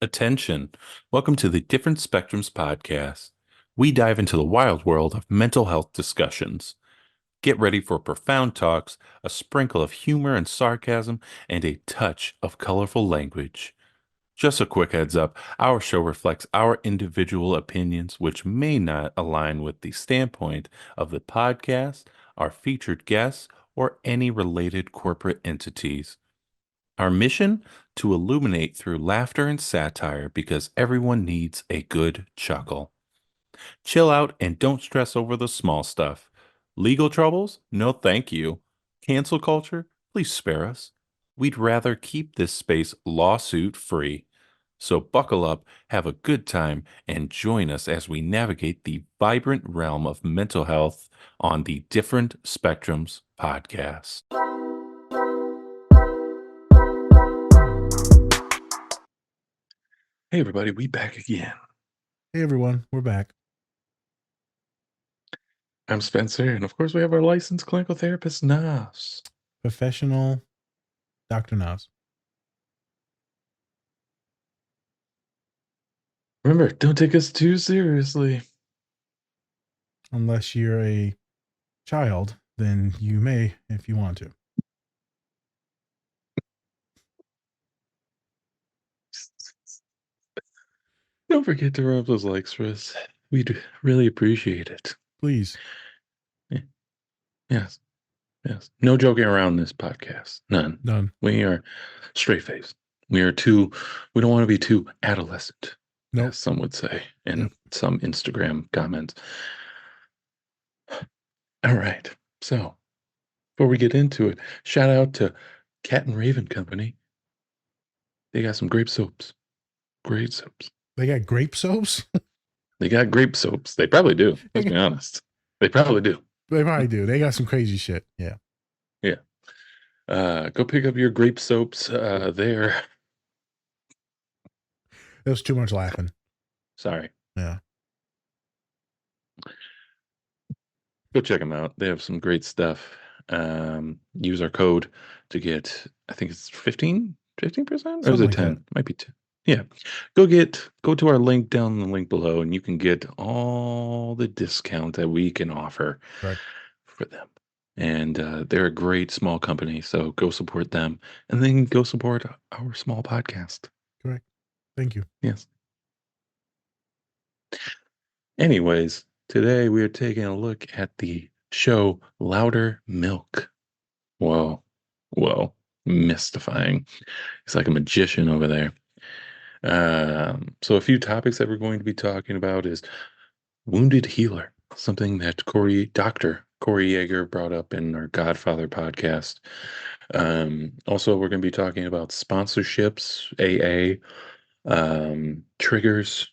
Attention. Welcome to the Different Spectrums podcast. We dive into the wild world of mental health discussions. Get ready for profound talks, a sprinkle of humor and sarcasm, and a touch of colorful language. Just a quick heads up, our show reflects our individual opinions, which may not align with the standpoint of the podcast, our featured guests, or any related corporate entities. Our mission? To illuminate through laughter and satire because everyone needs a good chuckle. Chill out and don't stress over the small stuff. Legal troubles? No, thank you. Cancel culture? Please spare us. We'd rather keep this space lawsuit free. So buckle up, have a good time, and join us as we navigate the vibrant realm of mental health on the Different Spectrums podcast. Hey everybody, we back again. Hey everyone, we're back. I'm Spencer, and of course we have our licensed clinical therapist, Nas. Professional Dr. Nas. Remember, don't take us too seriously. Unless you're a child, then you may if you want to. Don't forget to rub those likes for us. We'd really appreciate it. Please. Yeah. Yes. Yes. No joking around this podcast. None. None. We are straight faced. We don't want to be too adolescent. Nope. As some would say in some Instagram comments. All right. So before we get into it, shout out to Cat and Raven Company. They got some grape soaps. Great soaps. They got grape soaps? They got grape soaps. They probably do. Let's be honest. They probably do. They probably do. They got some crazy shit. Yeah. Yeah. Go pick up your grape soaps there. That was too much laughing. Sorry. Yeah. Go check them out. They have some great stuff. Use our code to get, I think it's 15%? Or is it 10? Like might be 2. Yeah. Go to our link down in the link below, and you can get all the discount that we can offer for them. And they're a great small company, so go support them, and then go support our small podcast. Correct. Thank you. Yes. Anyways, today we are taking a look at the show Loudermilk. Whoa, mystifying. It's like a magician over there. So a few topics that we're going to be talking about is wounded healer, something that Dr. Corey Yeager brought up in our Godfather podcast. Also, we're going to be talking about sponsorships, AA, triggers,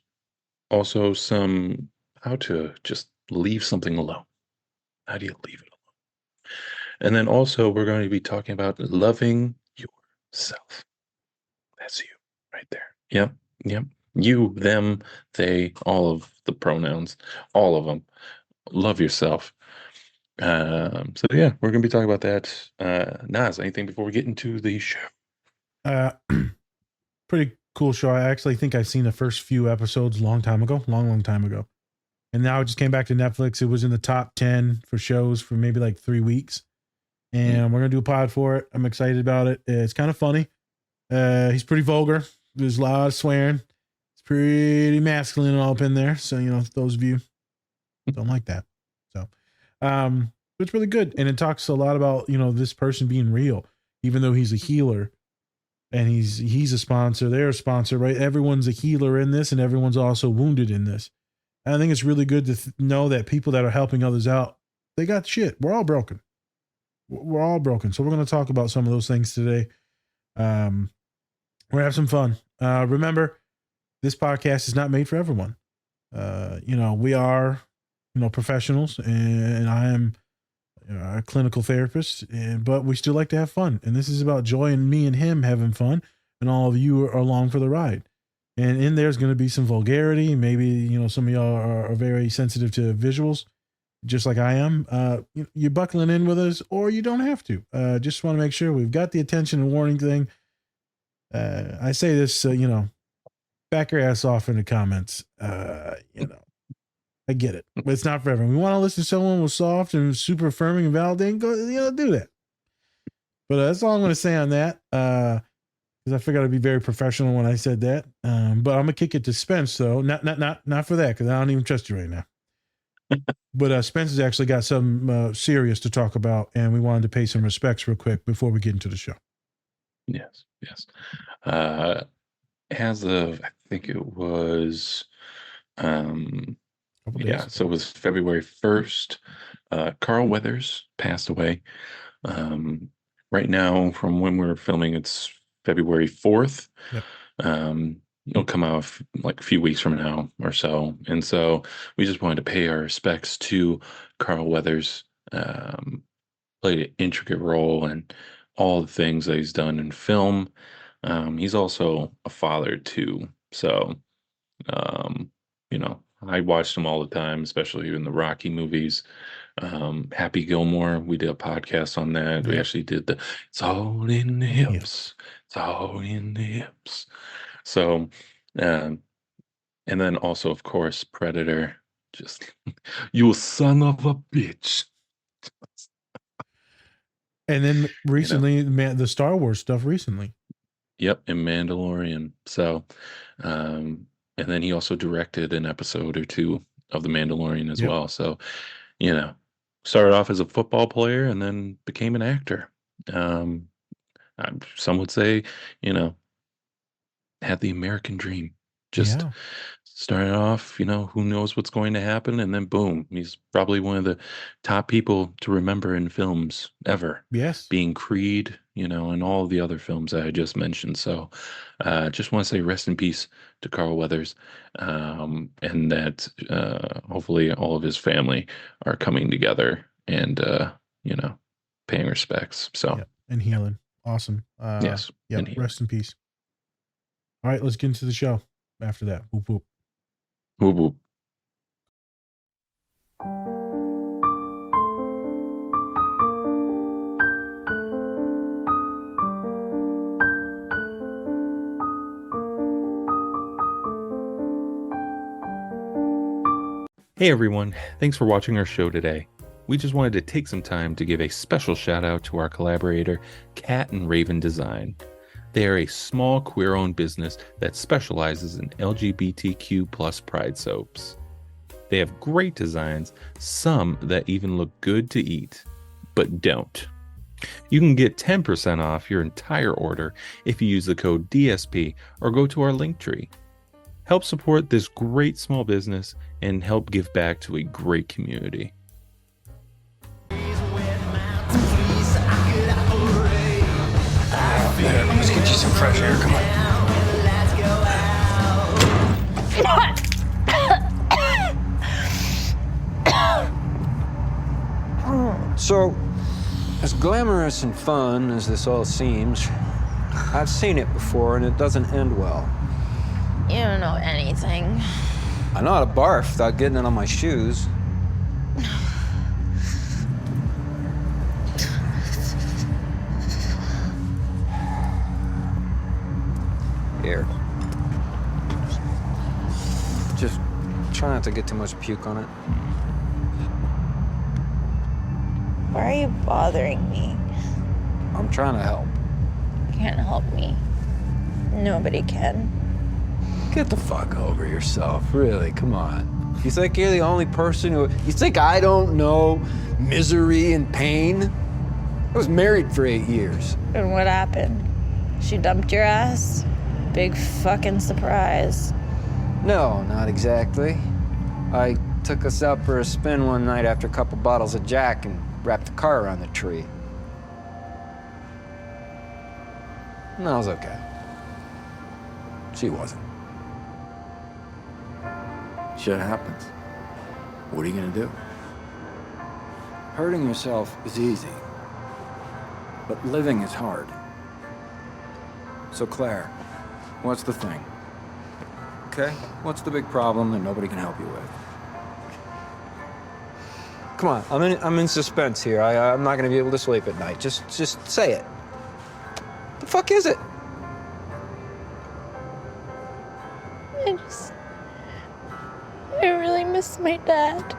also some how to just leave something alone. How do you leave it alone? And then also we're going to be talking about loving yourself. That's you right there. Yep. You, them, they, all of the pronouns, all of them. Love yourself. So yeah, we're going to be talking about that. Nas, anything before we get into the show? Pretty cool show. I actually think I've seen the first few episodes long time ago. And now it just came back to Netflix. It was in the top 10 for shows for maybe like 3 weeks. And we're going to do a pod for it. I'm excited about it. It's kind of funny. He's pretty vulgar. There's a lot of swearing. It's pretty masculine all up in there. So, those of you don't like that. So, it's really good. And it talks a lot about, this person being real, even though he's a healer and he's a sponsor. They're a sponsor, right? Everyone's a healer in this and everyone's also wounded in this. And I think it's really good to know that people that are helping others out, they got shit. We're all broken. We're all broken. So we're going to talk about some of those things today. We're going to have some fun. Remember, this podcast is not made for everyone. We are, professionals, and I am a clinical therapist, but we still like to have fun. And this is about Joy and me and him having fun, and all of you are along for the ride. And in there's going to be some vulgarity. Maybe, some of y'all are very sensitive to visuals, just like I am. You're buckling in with us, or you don't have to. Just want to make sure we've got the attention and warning thing. I say this, back your ass off in the comments. I get it, but it's not for everyone. We want to listen to someone who's soft and super affirming and validating. Go, do that. But that's all I'm going to say on that. Because I figured I'd be very professional when I said that. But I'm gonna kick it to Spence though. Not for that, because I don't even trust you right now. But Spence has actually got something serious to talk about, and we wanted to pay some respects real quick before we get into the show. Yes. As of, I think it was, so it was February 1st. Carl Weathers passed away. Right now, from when we're filming, it's February 4th. Yep. It'll come out like a few weeks from now or so. And so we just wanted to pay our respects to Carl Weathers. Played an intricate role in all the things that he's done in film. He's also a father too. So, I watched him all the time, especially in the Rocky movies. Happy Gilmore, we did a podcast on that. Yep. We actually did It's All in the Hips. It's all in the hips. So, and then also, of course, Predator. Just, you son of a bitch. And then recently, the Star Wars stuff recently. Yep, in Mandalorian. So, and then he also directed an episode or two of The Mandalorian as well. So, started off as a football player and then became an actor. Some would say, had the American dream. Just started off, who knows what's going to happen, and then boom, he's probably one of the top people to remember in films ever. Yes, being Creed, and all the other films that I just mentioned. So, just want to say rest in peace to Carl Weathers, and that hopefully all of his family are coming together and paying respects. So and healing, awesome. Yes, rest in peace. All right, let's get into the show. After that, whoop whoop. Whoop whoop. Hey everyone, thanks for watching our show today. We just wanted to take some time to give a special shout out to our collaborator, Cat and Raven Design. They are a small queer-owned business that specializes in LGBTQ plus pride soaps. They have great designs, some that even look good to eat, but don't. You can get 10% off your entire order if you use the code DSP or go to our link tree. Help support this great small business and help give back to a great community. Let's get you some fresh air. Come on. So, as glamorous and fun as this all seems, I've seen it before and it doesn't end well. You don't know anything. I know how to barf without getting it on my shoes. Here. Just try not to get too much puke on it. Why are you bothering me? I'm trying to help. You can't help me. Nobody can. Get the fuck over yourself, really, come on. You think you're the only person who... You think I don't know misery and pain? I was married for 8 years. And what happened? She dumped your ass? Big fucking surprise. No, not exactly. I took us out for a spin one night after a couple bottles of Jack and wrapped the car around the tree. And I was okay. She wasn't. Shit happens. What are you gonna do? Hurting yourself is easy, but living is hard. So Claire, what's the thing? Okay? What's the big problem that nobody can help you with? Come on, I'm in suspense here. I'm not gonna be able to sleep at night. Just say it. The fuck is it? I really miss my dad.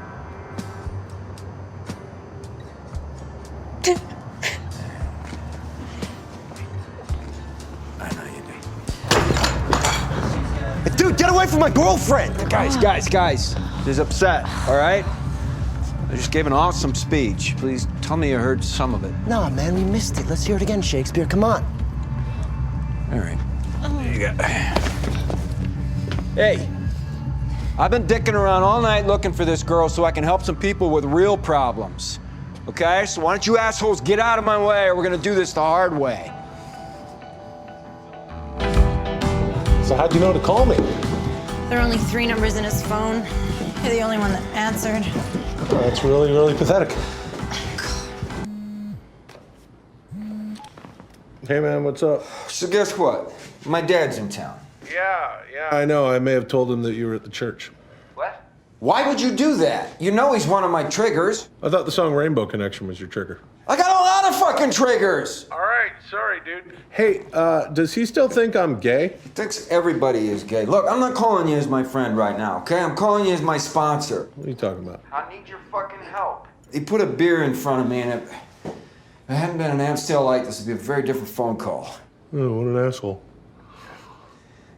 I know you do. Dude, get away from my girlfriend! Guys. She's upset, all right? I just gave an awesome speech. Please tell me you heard some of it. Nah, man, we missed it. Let's hear it again, Shakespeare. Come on. All right. There you go. Hey, I've been dicking around all night looking for this girl so I can help some people with real problems. Okay? So why don't you assholes get out of my way, or we're gonna do this the hard way. So how'd you know to call me? There are only 3 numbers in his phone. You're the only one that answered. That's really, really pathetic. Hey man, what's up? So guess what? My dad's in town. Yeah. I know, I may have told him that you were at the church. What? Why would you do that? You know he's one of my triggers. I thought the song Rainbow Connection was your trigger. I got a lot of fucking triggers. All right, sorry, dude. Hey, does he still think I'm gay? He thinks everybody is gay. Look, I'm not calling you as my friend right now, okay? I'm calling you as my sponsor. What are you talking about? I need your fucking help. He put a beer in front of me, and if it hadn't been an Amstel Light, this would be a very different phone call. Oh, what an asshole.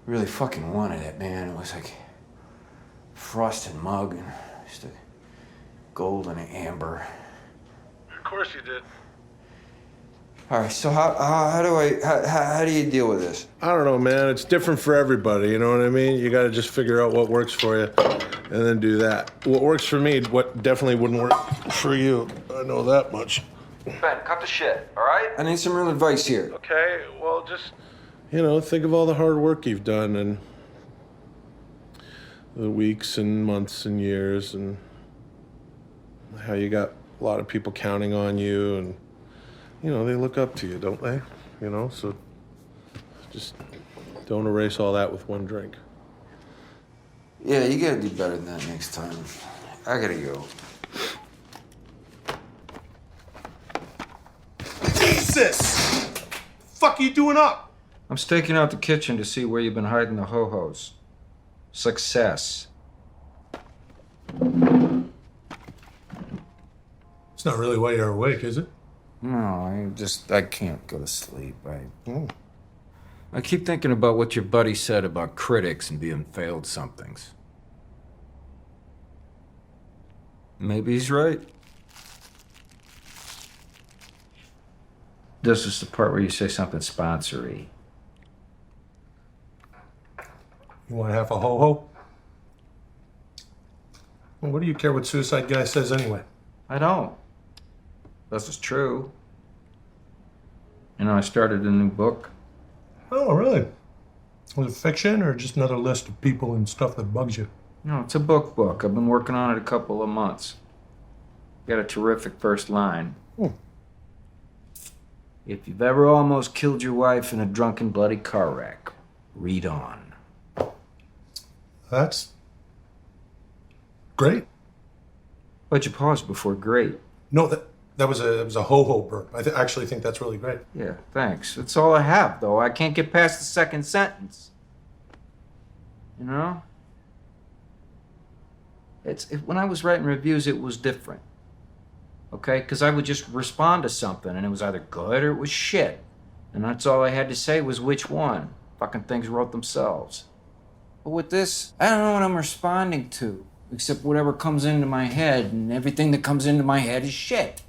Really fucking wanted it, man. It was like frosted mug and just a gold and an amber. Of course you did. All right, so how do you deal with this? I don't know, man. It's different for everybody, you know what I mean? You gotta just figure out what works for you and then do that. What works for me, what definitely wouldn't work for you. I know that much. Ben, cut the shit, all right? I need some real advice here. Okay, well, just, you know, think of all the hard work you've done and the weeks and months and years and how you got a lot of people counting on you and, you know, they look up to you, don't they? You know, so just don't erase all that with one drink. Yeah, you gotta do better than that next time. I gotta go. Jesus! Fuck you doing up? I'm staking out the kitchen to see where you've been hiding the ho-hos. Success. It's not really why you're awake, is it? No, I can't go to sleep. I keep thinking about what your buddy said about critics and being failed somethings. Maybe he's right. This is the part where you say something sponsory. You want half a ho-ho? Well, what do you care what Suicide Guy says anyway? I don't. This is true. You know, I started a new book. Oh, really? Was it fiction or just another list of people and stuff that bugs you? No, it's a book. I've been working on it a couple of months. Got a terrific first line. If you've ever almost killed your wife in a drunken, bloody car wreck, read on. That's great. Why'd you pause before great? No, that was a ho-ho burp. I actually think that's really great. Yeah, thanks. That's all I have, though. I can't get past the second sentence. You know? When I was writing reviews, it was different. Okay? Because I would just respond to something, and it was either good or it was shit. And that's all I had to say was which one. Fucking things wrote themselves. But with this, I don't know what I'm responding to, except whatever comes into my head, and everything that comes into my head is shit.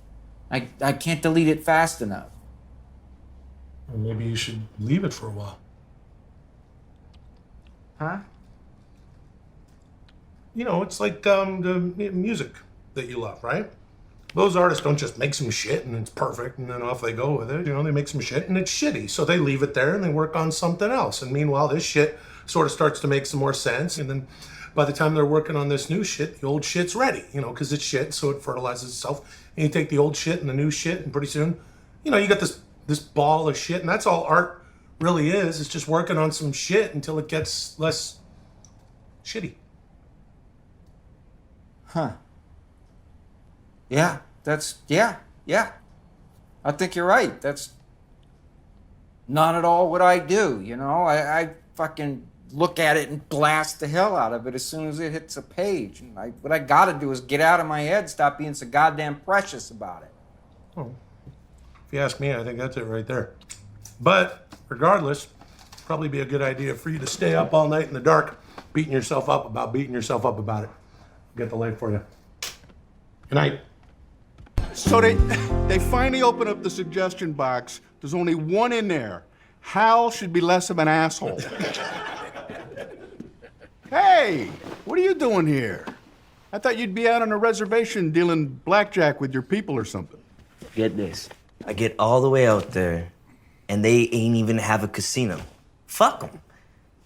I can't delete it fast enough. Well, maybe you should leave it for a while. Huh? You know, it's like the music that you love, right? Those artists don't just make some shit and it's perfect and then off they go with it. You know, they make some shit and it's shitty. So they leave it there and they work on something else. And meanwhile, this shit sort of starts to make some more sense. And then by the time they're working on this new shit, the old shit's ready, you know, because it's shit, so it fertilizes itself. And you take the old shit and the new shit, and pretty soon, you know, you got this ball of shit. And that's all art really is. It's just working on some shit until it gets less shitty. Huh. Yeah, yeah. I think you're right. That's not at all what I do, you know? I fucking look at it and blast the hell out of it as soon as it hits a page. And what I gotta do is get out of my head, stop being so goddamn precious about it. Well, if you ask me, I think that's it right there. But regardless, probably be a good idea for you to stay up all night in the dark, beating yourself up about it. I'll get the light for you. Good night. So they finally open up the suggestion box. There's only one in there. Hal should be less of an asshole. Hey, what are you doing here? I thought you'd be out on a reservation dealing blackjack with your people or something. Get this. I get all the way out there, and they ain't even have a casino. Fuck them.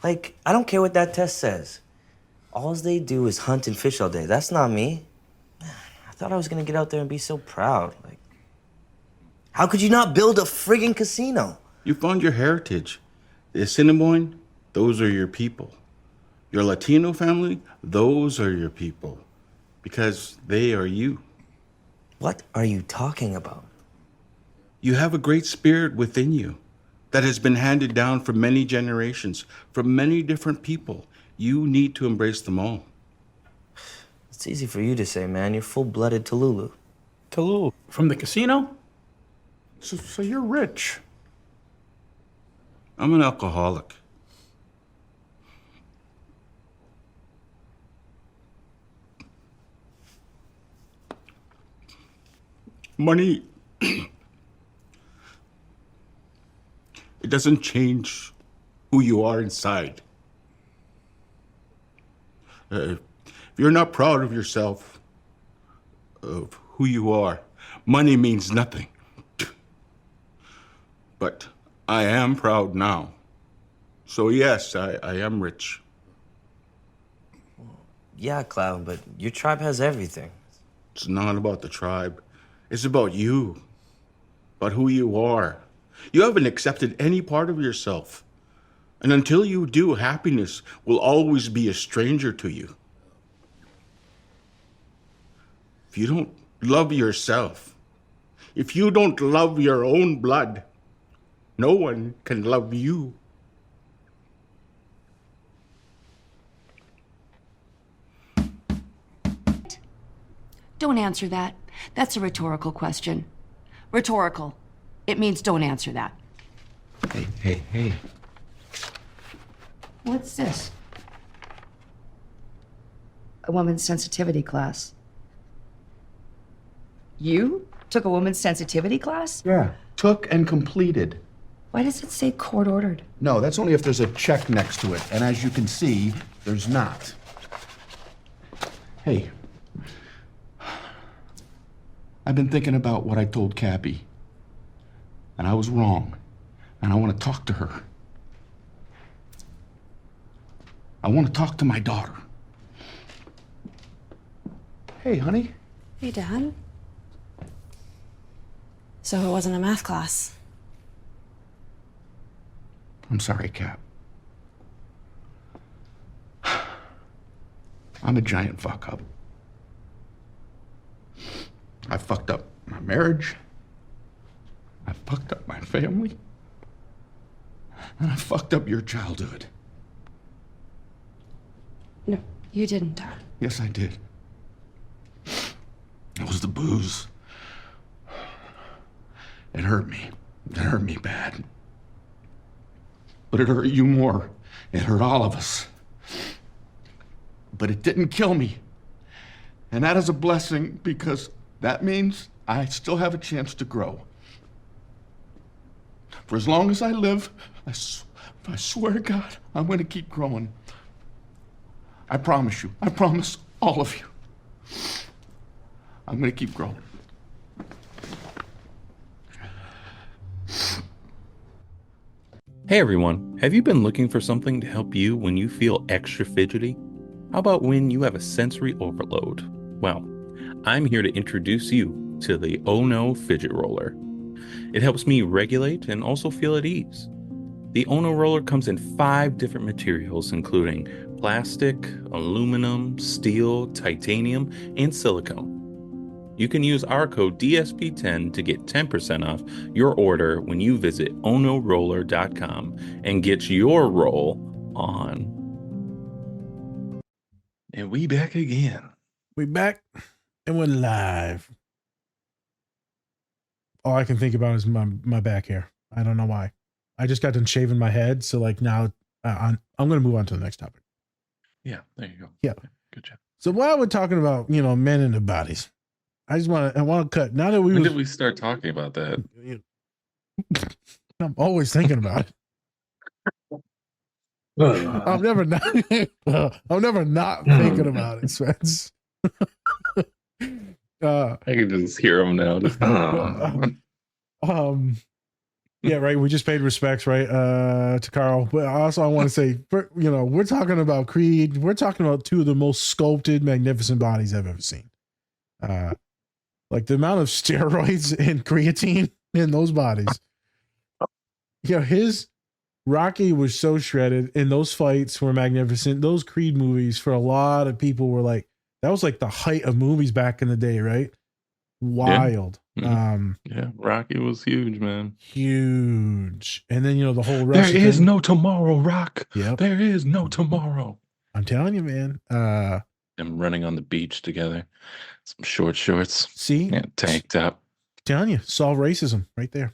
Like, I don't care what that test says. All they do is hunt and fish all day. That's not me. I thought I was gonna get out there and be so proud. Like, how could you not build a friggin' casino? You found your heritage. The Assiniboine, those are your people. Your Latino family, those are your people. Because they are you. What are you talking about? You have a great spirit within you that has been handed down for many generations, from many different people. You need to embrace them all. It's easy for you to say, man. You're full-blooded Talulu. Talulu. From the casino? So you're rich. I'm an alcoholic. Money, it doesn't change who you are inside. If you're not proud of yourself, of who you are, money means nothing. But I am proud now. So yes, I am rich. Yeah, Cloud, but your tribe has everything. It's not about the tribe. It's about you. About who you are. You haven't accepted any part of yourself. And until you do, happiness will always be a stranger to you. If you don't love yourself, if you don't love your own blood, no one can love you. Don't answer that. That's a rhetorical question. Rhetorical. It means don't answer that. Hey. What's this? A woman's sensitivity class. You took a woman's sensitivity class? Yeah, took and completed. Why does it say court ordered? No, that's only if there's a check next to it. And as you can see, there's not. Hey, I've been thinking about what I told Cappy. And I was wrong. And I want to talk to her. I want to talk to my daughter. Hey, honey. Hey, Dad. So it wasn't a math class. I'm sorry, Cap. I'm a giant fuck up. I fucked up my marriage. I fucked up my family. And I fucked up your childhood. No, you didn't, Dad. Yes, I did. It was the booze. It hurt me. It hurt me bad. But it hurt you more. It hurt all of us. But it didn't kill me. And that is a blessing because that means I still have a chance to grow. For as long as I live, I swear to God, I'm going to keep growing. I promise you. I promise all of you. I'm going to keep growing. Hey everyone, have you been looking for something to help you when you feel extra fidgety? How about when you have a sensory overload? Well, I'm here to introduce you to the Oh No Fidget Roller. It helps me regulate and also feel at ease. The Oh No Roller comes in 5 different materials, including plastic, aluminum, steel, titanium, and silicone. You can use our code DSP10 to get 10% off your order when you visit onoroller.com and get your roll on. And we back again. We back and we're live. All I can think about is my back hair. I don't know why. I just got done shaving my head, so like now I'm going to move on to the next topic. Yeah, there you go. Yeah, good job. So while we're talking about men and their bodies, I want to cut. Now that when did we start talking about that? I'm always thinking about it. I'm never not thinking about it, Spence. I can just hear him now. Just, yeah, right. We just paid respects, right, to Carl. But also, I want to say, we're talking about Creed. We're talking about two of the most sculpted, magnificent bodies I've ever seen. Like the amount of steroids and creatine in those bodies. His Rocky was so shredded, and those fights were magnificent. Those Creed movies, for a lot of people, were like, that was like the height of movies back in the day, right? Wild. Yeah, Rocky was huge, man. Huge. And then, the whole There Russian is thing. no tomorrow, Rock. Yep. There is no tomorrow. I'm telling you, man. Them running on the beach together. Some short shorts. See? Yeah, tank top. Telling you, solve racism right there.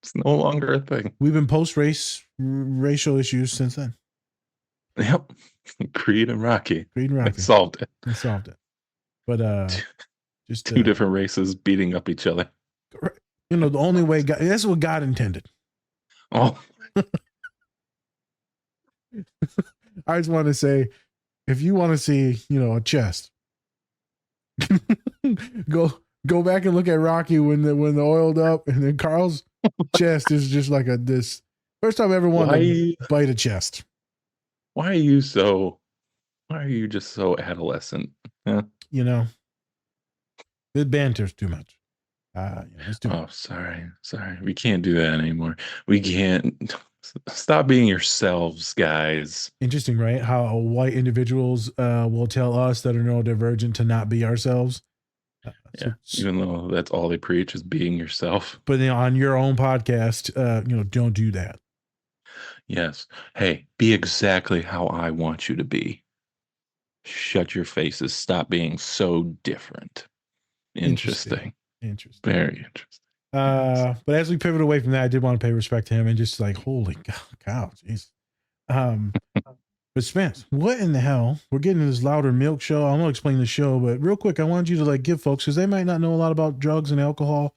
It's no longer a thing. We've been racial issues since then. Yep. Creed and Rocky. They solved it. They solved it. But just two different races beating up each other. The only way that's what God intended. Oh. I just want to say, if you want to see, a chest, go back and look at Rocky when the oiled up, and then Carl's chest is just like this. First time I ever wanted to bite a chest. Why are you just so adolescent? Huh? The banter's too much. It's too much. Sorry. We can't do that anymore. We can't. Stop being yourselves, guys. Interesting, right? How white individuals will tell us that are neurodivergent to not be ourselves. Even though that's all they preach is being yourself. But on your own podcast, don't do that. Yes. Hey, be exactly how I want you to be. Shut your faces. Stop being so different. Interesting. Very interesting. But as we pivot away from that, I did want to pay respect to him and just like, holy cow, jeez. But Spence, what in the hell? We're getting to this Loudermilk show. I'm gonna explain the show, but real quick, I wanted you to give folks, because they might not know a lot about drugs and alcohol.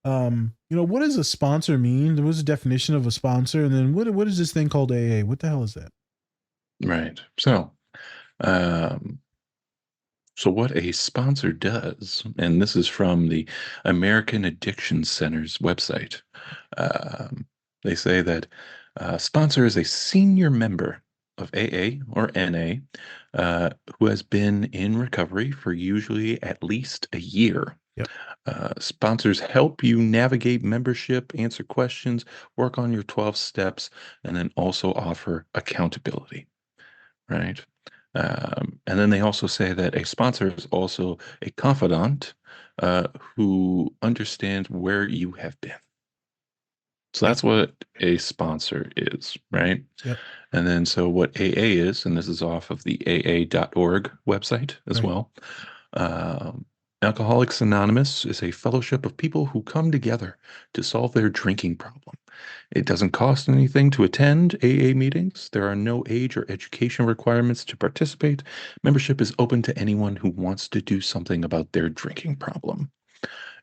What does a sponsor mean? What's the definition of a sponsor? And then what is this thing called AA? What the hell is that? Right. So what a sponsor does, and this is from the American Addiction Center's website. They say that sponsor is a senior member of AA or NA who has been in recovery for usually at least a year. Yep. Sponsors help you navigate membership, answer questions, work on your 12 steps, and then also offer accountability, right? And then they also say that a sponsor is also a confidant who understands where you have been. So that's what a sponsor is, right? Yep. And then so what AA is, and this is off of the AA.org website as well. Alcoholics Anonymous is a fellowship of people who come together to solve their drinking problem. It doesn't cost anything to attend AA meetings. There are no age or education requirements to participate. Membership is open to anyone who wants to do something about their drinking problem.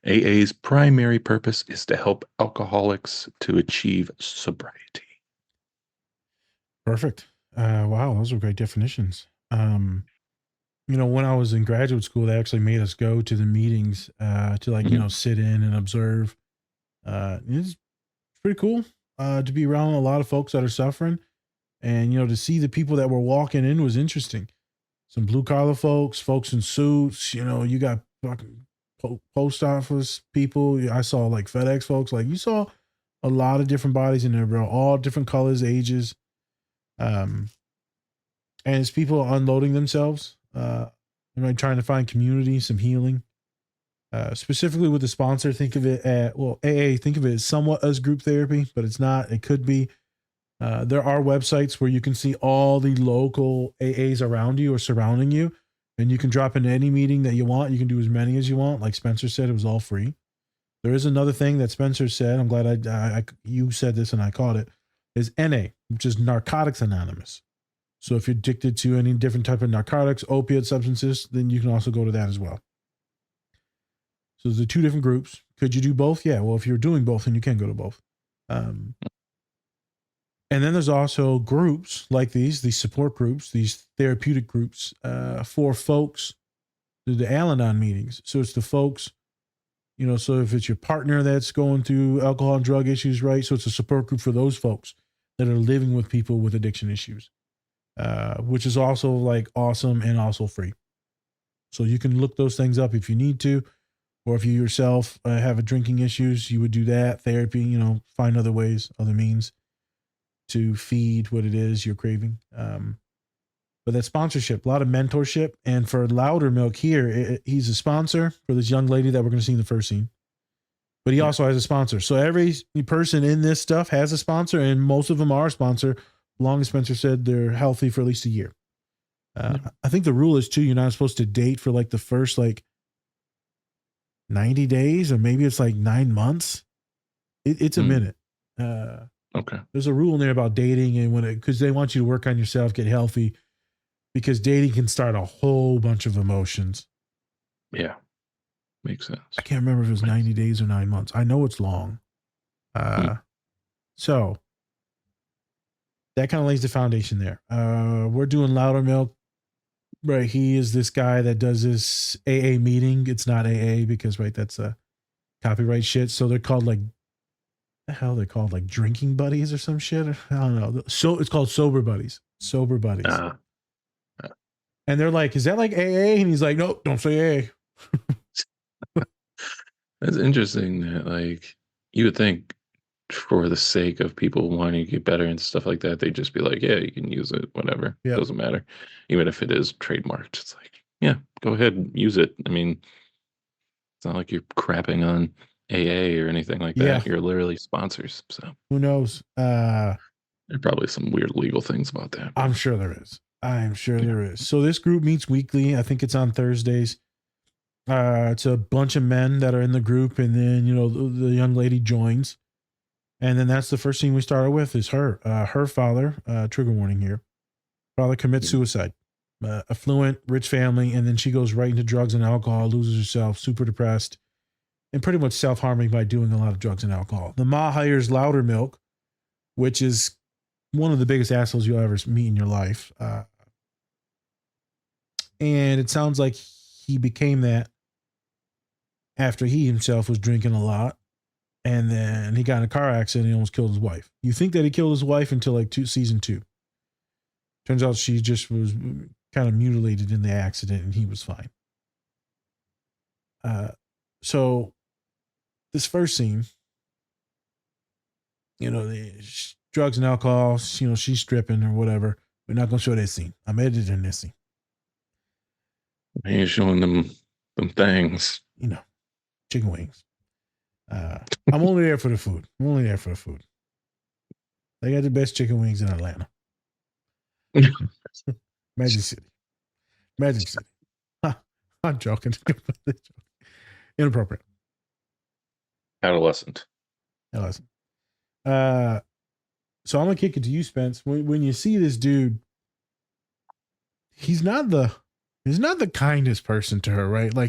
AA's primary purpose is to help alcoholics to achieve sobriety. Perfect. Wow, those are great definitions. When I was in graduate school, they actually made us go to the meetings to sit in and observe. It's pretty cool to be around a lot of folks that are suffering, and to see the people that were walking in was interesting. Some blue collar folks in suits. You got fucking post office people. I saw like FedEx folks. Like, you saw a lot of different bodies in there, bro. All different colors, ages. And it's people unloading themselves. Trying to find community, some healing. Specifically with the sponsor, think of it AA, think of it as somewhat as group therapy, but it's not. It could be. There are websites where you can see all the local AAs around you or surrounding you, and you can drop into any meeting that you want. You can do as many as you want. Like Spencer said, it was all free. There is another thing that Spencer said. I'm glad you said this and I caught it. Is NA, which is Narcotics Anonymous. So if you're addicted to any different type of narcotics, opiate substances, then you can also go to that as well. So there's the two different groups. Could you do both? Yeah. Well, if you're doing both, then you can go to both. And then there's also groups like these support groups, these therapeutic groups for folks, the Al-Anon meetings. So it's the folks, so if it's your partner that's going through alcohol and drug issues, right? So it's a support group for those folks that are living with people with addiction issues, which is also like awesome and also free. So you can look those things up if you need to, or if you yourself have a drinking issues, you would do that therapy, find other ways, other means to feed what it is you're craving. But that sponsorship, a lot of mentorship. And for Loudermilk here, he's a sponsor for this young lady that we're going to see in the first scene. But he also has a sponsor. So every person in this stuff has a sponsor, and most of them are a sponsor. Long as Spencer said, they're healthy for at least a year. I think the rule is, too, you're not supposed to date for like the first 90 days, or maybe it's like 9 months. It's a minute. Okay. There's a rule in there about dating, and because they want you to work on yourself, get healthy, because dating can start a whole bunch of emotions. Yeah. Makes sense. I can't remember if it was 90 days or 9 months. I know it's long. So that kind of lays the foundation there. We're doing Loudermilk. Right. He is this guy that does this AA meeting. It's not AA because, right, that's a copyright shit. So they're called the hell they're called, like drinking buddies or some shit. I don't know. So it's called sober buddies. Sober buddies. And they're like, is that like AA? And he's like, nope, don't say AA. That's interesting that you would think for the sake of people wanting to get better and stuff like that, they'd just be like, yeah, you can use it, whatever. Yep. Doesn't matter. Even if it is trademarked. It's like, yeah, go ahead and use it. I mean, it's not like you're crapping on AA or anything like that. Yeah. You're literally sponsors. So who knows? There are probably some weird legal things about that. I'm sure there is. There is. So this group meets weekly. I think it's on Thursdays. It's a bunch of men that are in the group, and then the young lady joins, and then that's the first scene we started with is her. Her father. Trigger warning here. Father commits suicide. Affluent, rich family, and then she goes right into drugs and alcohol, loses herself, super depressed, and pretty much self-harming by doing a lot of drugs and alcohol. The ma hires Loudermilk, which is one of the biggest assholes you'll ever meet in your life. And it sounds like he became that after he himself was drinking a lot. And then he got in a car accident and he almost killed his wife. You think that he killed his wife until season 2. Turns out she just was kind of mutilated in the accident and he was fine. So this first scene, the drugs and alcohol, she's stripping or whatever. We're not going to show that scene. I'm editing this scene. He's showing them things. Chicken wings. I'm only there for the food. They got the best chicken wings in Atlanta. Magic City. I'm joking. Inappropriate. Adolescent. So I'm gonna kick it to you, Spence. When you see this dude, he's not the kindest person to her, right? I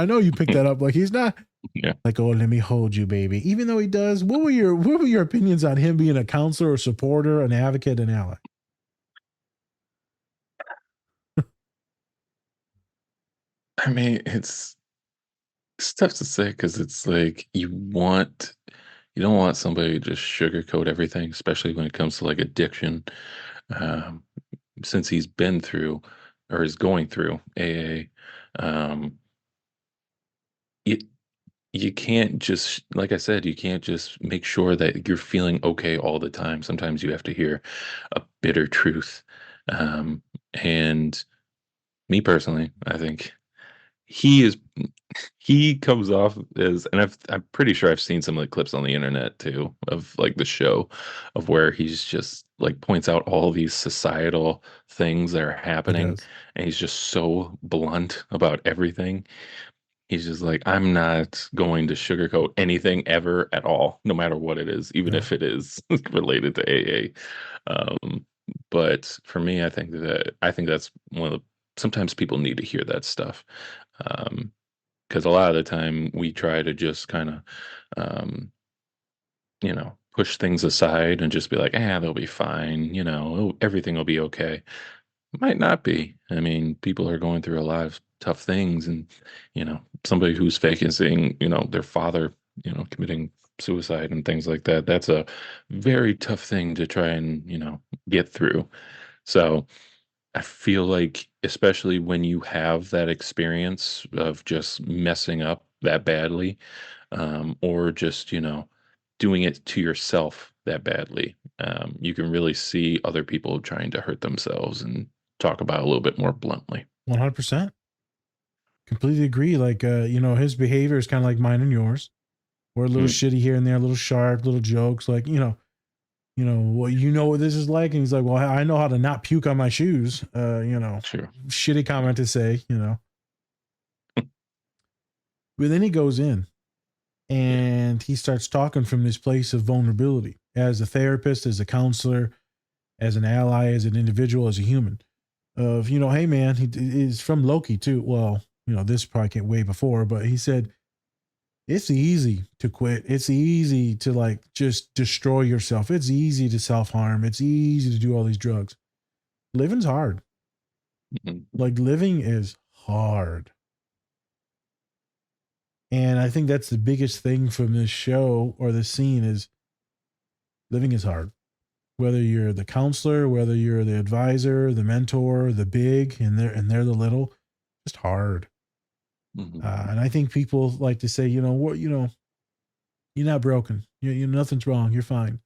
know you picked that up. He's not like, oh, let me hold you, baby. Even though he does. What were your opinions on him being a counselor, a supporter, an advocate, an ally? I mean, it's tough to say because it's like you don't want somebody to just sugarcoat everything, especially when it comes to addiction. Since he's been through or is going through AA, you can't just, like I said, you can't just make sure that you're feeling okay all the time. Sometimes you have to hear a bitter truth. And me personally, I think he is he comes off as, and I'm pretty sure I've seen some of the clips on the internet too of like the show, of where he's just like points out all these societal things that are He happening, does. and he's just so blunt about everything. He's just like, I'm not going to sugarcoat anything ever at all, no matter what it is, even Yeah. if it is related to AA. Um, but for me, I think that's one of the, sometimes people need to hear that stuff. Because a lot of the time we try to just kind of, um, push things aside and just be like, they'll be fine, everything will be okay. Might not be. I mean, people are going through a lot of tough things, and somebody who's facing, their father, committing suicide and things like that. That's a very tough thing to try and, get through. So I feel like, especially when you have that experience of just messing up that badly, or just, doing it to yourself that badly, you can really see other people trying to hurt themselves and talk about it a little bit more bluntly. 100%. Completely agree. Like, his behavior is kind of like mine and yours. We're a little Mm, shitty here and there, a little sharp, little jokes. Like, well, you know what this is like. And he's like, well, I know how to not puke on my shoes. sure. Shitty comment to say. But then he goes in Yeah. and he starts talking from this place of vulnerability as a therapist, as a counselor, as an ally, as an individual, as a human. Of, hey man, he is from Loki too. Well, this probably came way before, but he said it's easy to quit. It's easy to like just destroy yourself. It's easy to self-harm. It's easy to do all these drugs. Living's hard. Mhm. Like living is hard. And I think that's the biggest thing from this show or this scene is living is hard. Whether you're the counselor, whether you're the advisor, the mentor, the big, and they're the little, just hard. Mhm. And I think people like to say, what, you're not broken. You nothing's wrong. You're fine.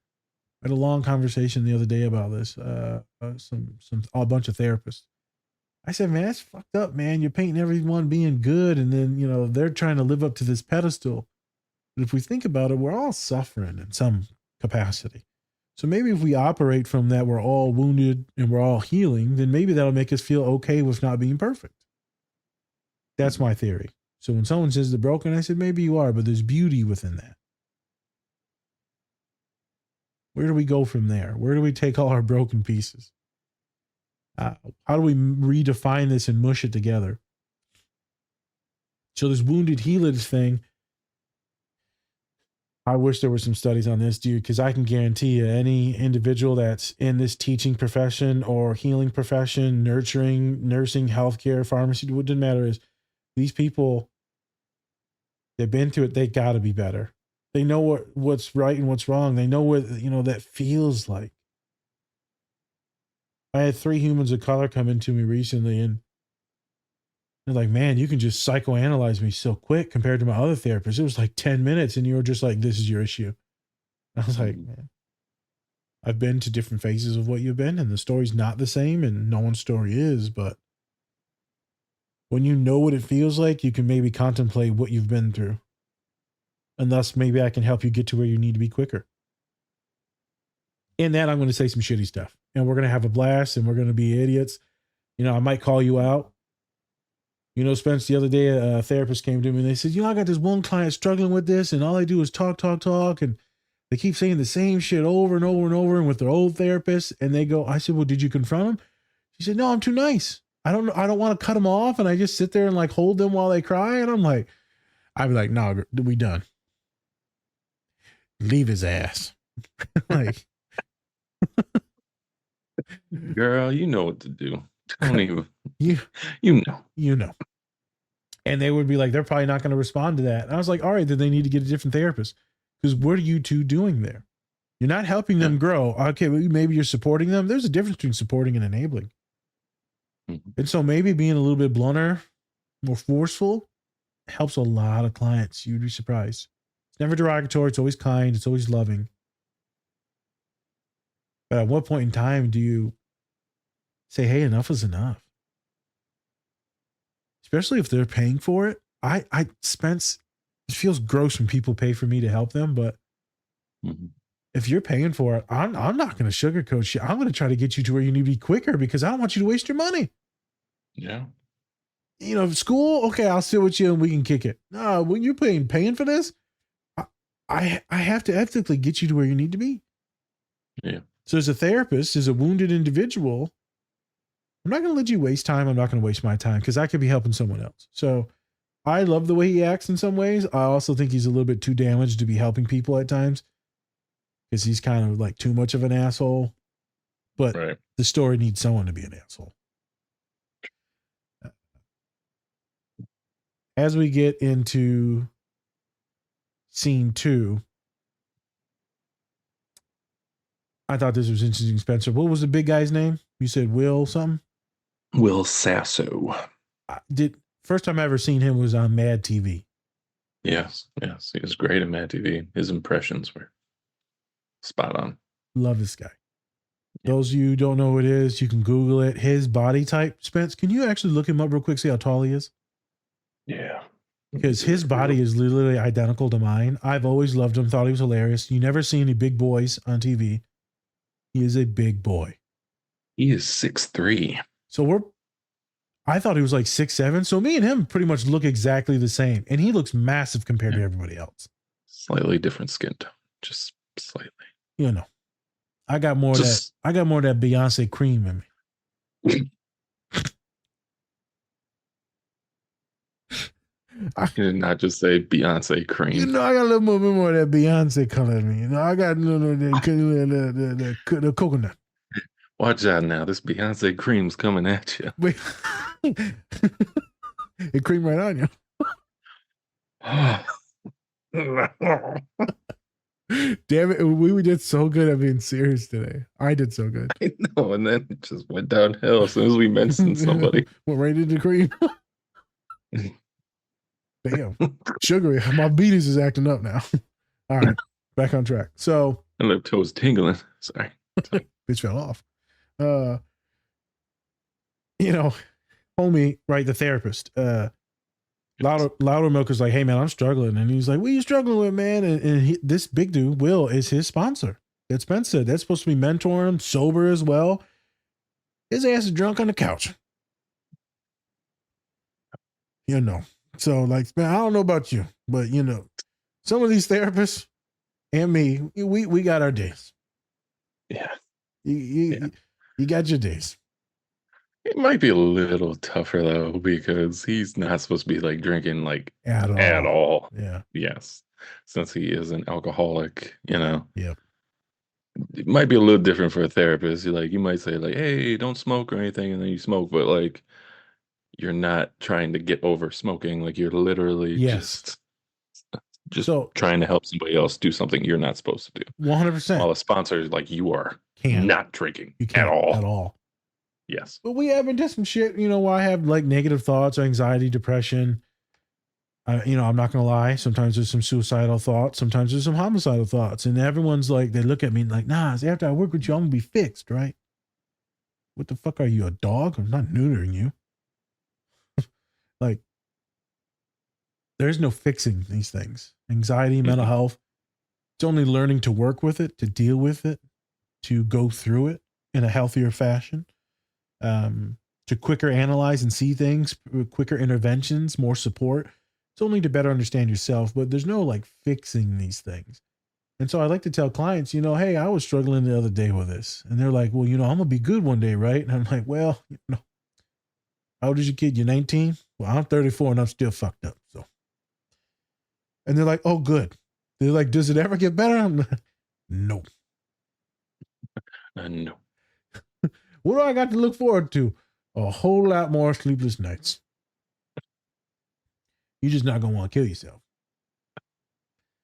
I had a long conversation the other day about this. A bunch of therapists. I said, man, that's fucked up, man. You're painting everyone being good, and then they're trying to live up to this pedestal. But if we think about it, we're all suffering in some capacity. So maybe if we operate from that, we're all wounded and we're all healing, then maybe that'll make us feel okay with not being perfect. That's my theory. So when someone says they're broken, I said, maybe you are, but there's beauty within that. Where do we go from there? Where do we take all our broken pieces? How do we redefine this and mush it together? So this wounded healers thing, I wish there were some studies on this, dude, because I can guarantee you any individual that's in this teaching profession or healing profession, nurturing, nursing, healthcare, pharmacy, what doesn't matter is these people, they've been through it. They got to be better. They know what's right and what's wrong. They know what, that feels like. I had 3 humans of color come into me recently and they're like, man, you can just psychoanalyze me so quick compared to my other therapists. It was like 10 minutes and you were just like, this is your issue. I was like, man, I've been to different phases of what you've been and the story's not the same and no one's story is, but when you know what it feels like, you can maybe contemplate what you've been through. And thus maybe I can help you get to where you need to be quicker. In that, I'm going to say some shitty stuff and we're going to have a blast and we're going to be idiots. I might call you out. Spence, the other day, a therapist came to me and they said, I got this one client struggling with this and all they do is talk. And they keep saying the same shit over and over and over and with their old therapist. And they go, I said, well, did you confront them? She said, no, I'm too nice. I don't want to cut them off. And I just sit there and like hold them while they cry. And I'd be like, no, we done. Leave his ass. Like, Girl, you know what to do. Don't even. you know. And they would be like, they're probably not going to respond to that. And I was like, all right, then they need to get a different therapist. Because what are you two doing there? You're not helping them grow. Okay, maybe you're supporting them. There's a difference between supporting and enabling. Mm-hmm. And so maybe being a little bit blunter, more forceful, helps a lot of clients. You'd be surprised. It's never derogatory. It's always kind. It's always loving. But at what point in time do you say, hey, enough is enough? Especially if they're paying for it. Spence, it feels gross when people pay for me to help them, but if you're paying for it, I'm not going to sugarcoat shit. I'm going to try to get you to where you need to be quicker because I don't want you to waste your money. Yeah. You know, school, okay, I'll sit with you and we can kick it. No, when you're paying for this, I have to ethically get you to where you need to be. Yeah. So as a therapist, as a wounded individual, I'm not going to let you waste time. I'm not going to waste my time because I could be helping someone else. So I love the way he acts in some ways. I also think he's a little bit too damaged to be helping people at times because he's kind of like too much of an asshole. But the story needs someone to be an asshole. As we get into scene 2, I thought this was interesting, Spencer. What was the big guy's name? You said Will something? Will Sasso. First time I ever seen him was on Mad TV. Yes. He was great at Mad TV. His impressions were spot on. Love this guy. Those of you who don't know who it is, you can Google it. His body type, Spence, can you actually look him up real quick, see how tall he is? Yeah. Because his body is literally identical to mine. I've always loved him, thought he was hilarious. You never see any big boys on TV. He is a big boy. He is 6'3". So I thought he was like 6'7". So me and him pretty much look exactly the same. And he looks massive compared to everybody else. Slightly different skin tone. Just slightly. You know. I got more of that Beyonce cream in me. I did not just say Beyonce cream. You know, I got a little bit more of that Beyonce color in me. You know, I got the coconut. Watch out now. This Beyonce cream's coming at you. Wait. It cream right on you. Damn it. We did so good at being serious today. I did so good. I know. And then it just went downhill as soon as we mentioned somebody. Went right into cream. Damn. Sugary. My beaties is acting up now. All right. Back on track. So. My lip toes tingling. Sorry. Bitch fell off. You know, homie, right? The therapist. Loudermilk is like, hey man, I'm struggling. And he's like, what are you struggling with, man? And this big dude, Will, is his sponsor. That Spence said that's supposed to be mentoring, sober as well. His ass is drunk on the couch. You know. So like, man, I don't know about you, but you know, some of these therapists and me, we got our days. Yeah. You got your days. It might be a little tougher though, because he's not supposed to be like drinking like at all. Yeah. Yes. Since he is an alcoholic, you know. Yeah. It might be a little different for a therapist. You might say like, hey, don't smoke or anything, and then you smoke, but like you're not trying to get over smoking. Like you're literally just trying to help somebody else do something you're not supposed to do. 100%. While a sponsor is like you are not drinking at all. Yes. But we have into some shit, you know, where I have like negative thoughts, anxiety, depression. I'm not going to lie. Sometimes there's some suicidal thoughts. Sometimes there's some homicidal thoughts. And everyone's like, they look at me like, nah, after I work with you, I'm going to be fixed, right? What the fuck are you, a dog? I'm not neutering you. Like, there's no fixing these things. Anxiety, mental health. It's only learning to work with it, to deal with it, to go through it in a healthier fashion. To quicker analyze and see things, quicker interventions, more support. It's only to better understand yourself, but there's no like fixing these things. And so I like to tell clients, you know, hey, I was struggling the other day with this. And they're like, well, you know, I'm going to be good one day, right? And I'm like, well, you know, how old is your kid? You're 19? Well, I'm 34 and I'm still fucked up. So, and they're like, oh, good. They're like, does it ever get better? I'm like, no. No. What do I got to look forward to? A whole lot more sleepless nights. You're just not going to want to kill yourself.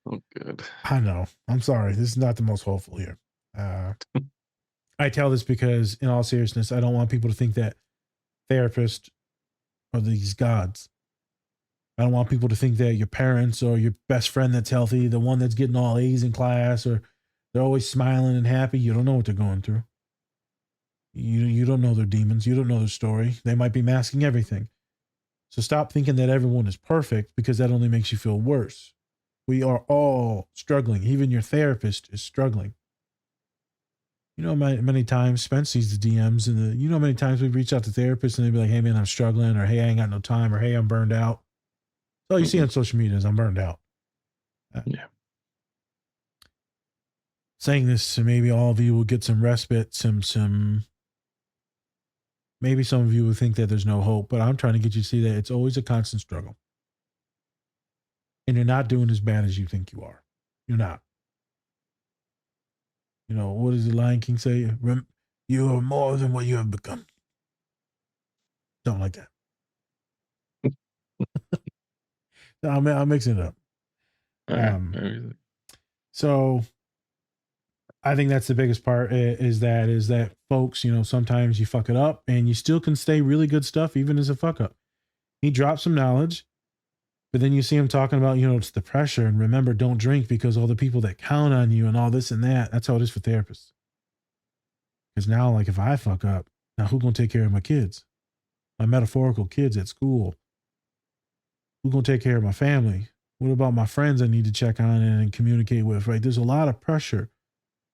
Oh, good. I know. I'm sorry. This is not the most hopeful here. I tell this because, in all seriousness, I don't want people to think that therapists are these gods. I don't want people to think that your parents or your best friend that's healthy, the one that's getting all A's in class, or they're always smiling and happy. You don't know what they're going through. You don't know their demons. You don't know their story. They might be masking everything. So stop thinking that everyone is perfect, because that only makes you feel worse. We are all struggling. Even your therapist is struggling. You know, many times Spence sees the DMs, and you know, many times we've reached out to therapists and they'd be like, hey man, I'm struggling, or hey, I ain't got no time, or hey, I'm burned out. All you see on social media is I'm burned out. Yeah. Saying this, so maybe all of you will get some respite, maybe some of you will think that there's no hope, but I'm trying to get you to see that it's always a constant struggle. And you're not doing as bad as you think you are. You're not. You know, what does the Lion King say? You are more than what you have become. Something like that. No, I'm mixing it up. All right. So I think that's the biggest part is that folks, you know, sometimes you fuck it up and you still can stay really good stuff even as a fuck up. He drops some knowledge, but then you see him talking about, you know, it's the pressure, and remember, don't drink because all the people that count on you and all this and that. That's how it is for therapists. Because now, like, if I fuck up, now who's going to take care of my kids? My metaphorical kids at school? Who's going to take care of my family? What about my friends I need to check on and communicate with, right? There's a lot of pressure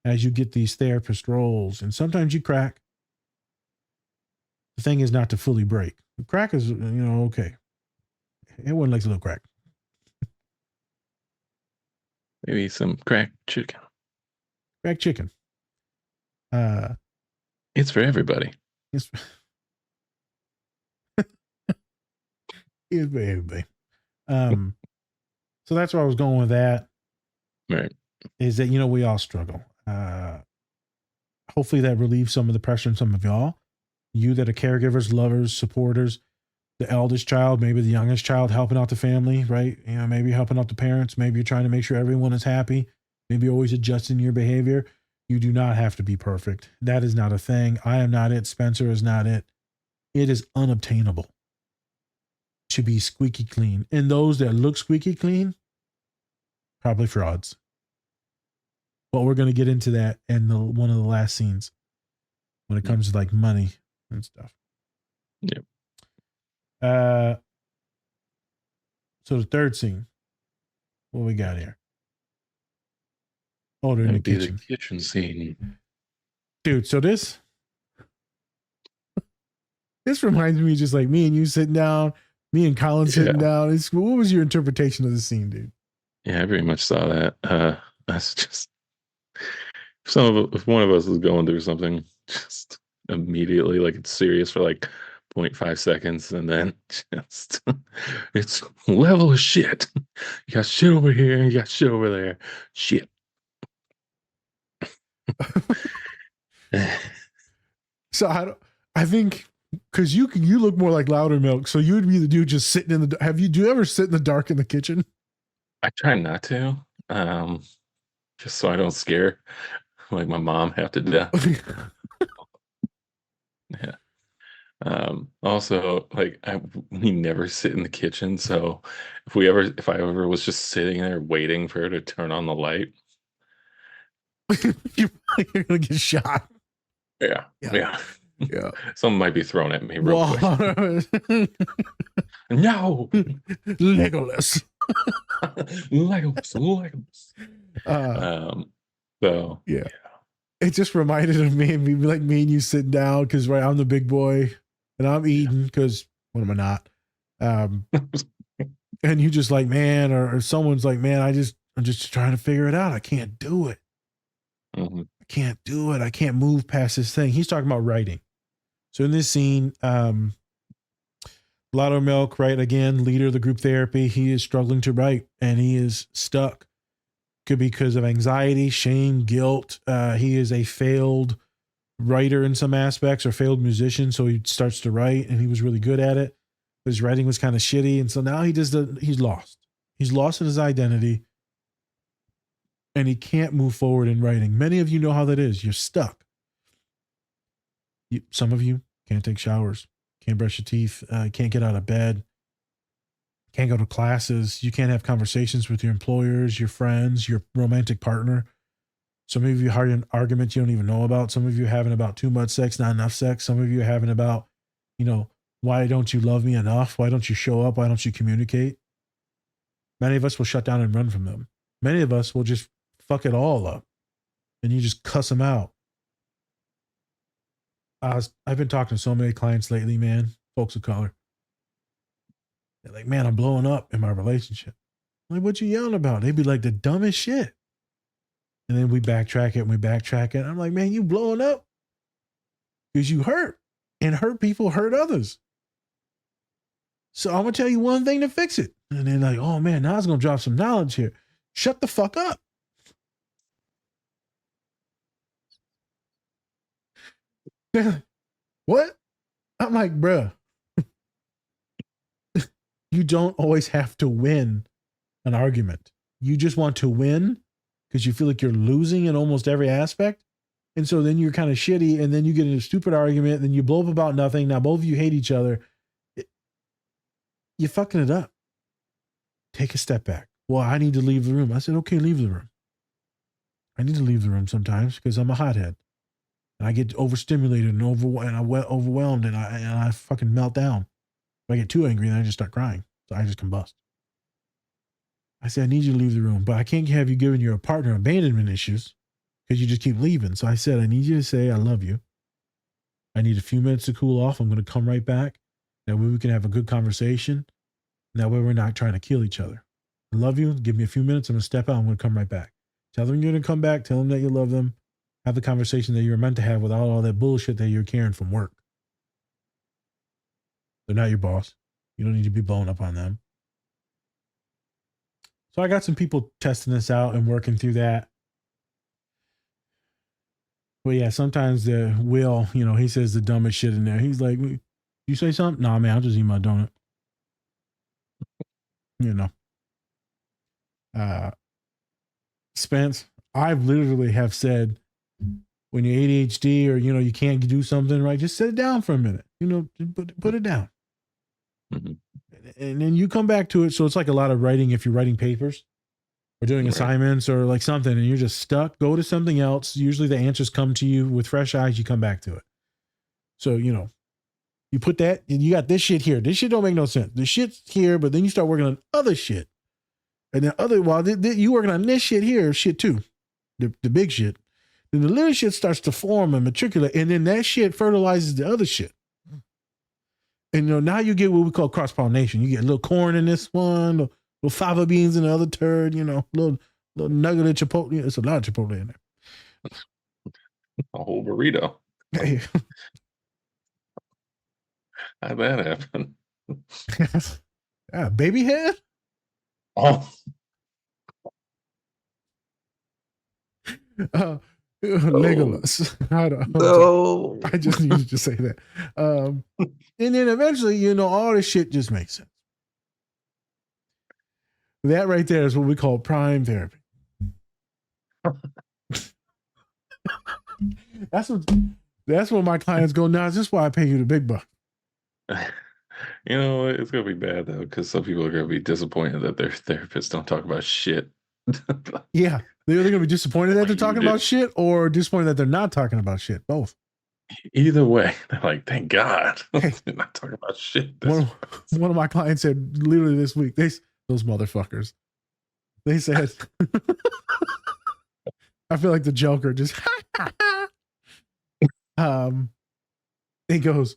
as you get these therapist roles. And sometimes you crack. The thing is not to fully break. The crack is, you know, okay. Everyone likes a little crack. Maybe some cracked chicken. Cracked chicken. It's for everybody. It's for everybody. So that's where I was going with that. Right. Is that, you know, we all struggle. Hopefully that relieves some of the pressure on some of y'all. You that are caregivers, lovers, supporters, the eldest child, maybe the youngest child, helping out the family, right? You know, maybe helping out the parents. Maybe you're trying to make sure everyone is happy. Maybe always adjusting your behavior. You do not have to be perfect. That is not a thing. I am not it. Spencer is not it. It is unobtainable to be squeaky clean. And those that look squeaky clean, probably frauds. But we're going to get into that in one of the last scenes when it comes to like money and stuff. Yep. So the third scene, what we got here? Oh, they're in the kitchen. The kitchen scene. Dude, so this reminds me of just like me and you sitting down, me and Colin sitting down. What was your interpretation of the scene, dude? Yeah, I very much saw that. That's just if one of us is going through something, just immediately, like it's serious for like 0.5 seconds, and then just it's level of shit. You got shit over here, you got shit over there. Shit. So I think because you look more like Loudermilk, so you would be the dude just sitting in the. Do you ever sit in the dark in the kitchen? I try not to, just so I don't scare like my mom half to death. Yeah. Also, like we never sit in the kitchen, so if I ever was just sitting there waiting for her to turn on the light, you're gonna get shot. Yeah. Something might be thrown at me real quick. No, Legolas. Legolas. So yeah. It just reminded of me like me and you sitting down because right, I'm the big boy and I'm eating because what am I not? And you just like, man, or someone's like, man, I'm just trying to figure it out. I can't do it. Mm-hmm. I can't do it. I can't move past this thing. He's talking about writing. So in this scene, Loudermilk, right, again, leader of the group therapy, he is struggling to write and he is stuck. Could be because of anxiety, shame, guilt. He is a failed writer in some aspects or failed musician. So he starts to write and he was really good at it. But his writing was kind of shitty. And so now he's lost. He's lost in his identity and he can't move forward in writing. Many of you know how that is. You're stuck. Some of you can't take showers, can't brush your teeth, can't get out of bed, can't go to classes. You can't have conversations with your employers, your friends, your romantic partner. Some of you having arguments you don't even know about. Some of you having about too much sex, not enough sex. Some of you having about, Why don't you love me enough? Why don't you show up? Why don't you communicate? Many of us will shut down and run from them. Many of us will just fuck it all up and you just cuss them out. I've been talking to so many clients lately, man, folks of color. They're like, man, I'm blowing up in my relationship. I'm like, what you yelling about? They'd be like, the dumbest shit. And then we backtrack it and we backtrack it. I'm like, man, you blowing up because you hurt, and hurt people hurt others. So I'm going to tell you one thing to fix it. And they're like, oh man, now I was going to drop some knowledge here. Shut the fuck up. What? I'm like, bruh, you don't always have to win an argument. You just want to win because you feel like you're losing in almost every aspect. And so then you're kind of shitty, and then you get in a stupid argument, then you blow up about nothing. Now both of you hate each other. You're fucking it up. Take a step back. Well, I need to leave the room. I said, okay, leave the room. I need to leave the room sometimes because I'm a hothead. And I get overstimulated and overwhelmed, and I fucking melt down. If I get too angry, then I just start crying. So I just combust. I said, I need you to leave the room, but I can't have you giving your partner abandonment issues because you just keep leaving. So I said, I need you to say, I love you. I need a few minutes to cool off. I'm going to come right back. That way we can have a good conversation. That way we're not trying to kill each other. I love you. Give me a few minutes. I'm going to step out. I'm going to come right back. Tell them you're going to come back. Tell them that you love them. Have the conversation that you were meant to have without all that bullshit that you're carrying from work. They're not your boss. You don't need to be blowing up on them. So I got some people testing this out and working through that. But yeah, sometimes Will, he says the dumbest shit in there. He's like, you say something? Nah, man, I'll just eat my donut. Spence, I've literally have said, when you're ADHD or, you can't do something right, just sit it down for a minute. Put it down. Mm-hmm. And then you come back to it. So it's like a lot of writing if you're writing papers or doing assignments or like something and you're just stuck. Go to something else. Usually the answers come to you with fresh eyes. You come back to it. So, you put that, and you got this shit here. This shit don't make no sense. The shit's here, but then you start working on other shit. And then while you working on this shit here, shit too, the big shit. Then the little shit starts to form and matriculate, and then that shit fertilizes the other shit. And now you get what we call cross-pollination. You get a little corn in this one, little fava beans in the other turd, little nugget of chipotle. It's a lot of chipotle in there. A whole burrito. Hey. How'd that happen? Baby head? Oh. Legolas. No. I just needed to say that. And then eventually, all this shit just makes sense. That right there is what we call prime therapy. That's what my clients go, now is this why I pay you the big buck? It's going to be bad though, because some people are going to be disappointed that their therapists don't talk about shit. Yeah. They're either going to be disappointed that they're talking about shit or disappointed that they're not talking about shit. Both. Either way, they're like, thank God. They're not talking about shit. One of my clients said literally this week, those motherfuckers, they said, I feel like the Joker just, he goes,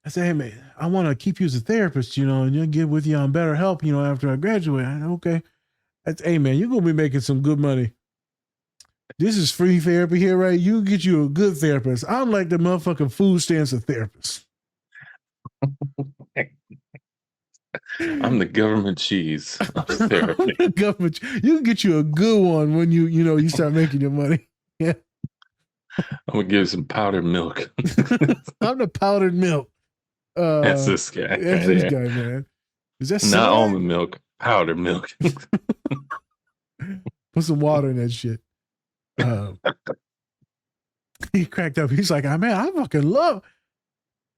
I say, hey man, I want to keep you as a therapist, and you'll get with you on BetterHelp, after I graduate. I said, okay. Hey man, you're gonna be making some good money. This is free therapy here, right? You get you a good therapist. I'm like the motherfucking food stamps of therapists. I'm the government cheese of therapy. Government, you can get you a good one when you start making your money. Yeah. I'm gonna give you some powdered milk. I'm the powdered milk. That's this guy. That's this guy, man. Is that not almond milk? Powdered milk. Put some water in that shit. He cracked up. He's like, man, I fucking love.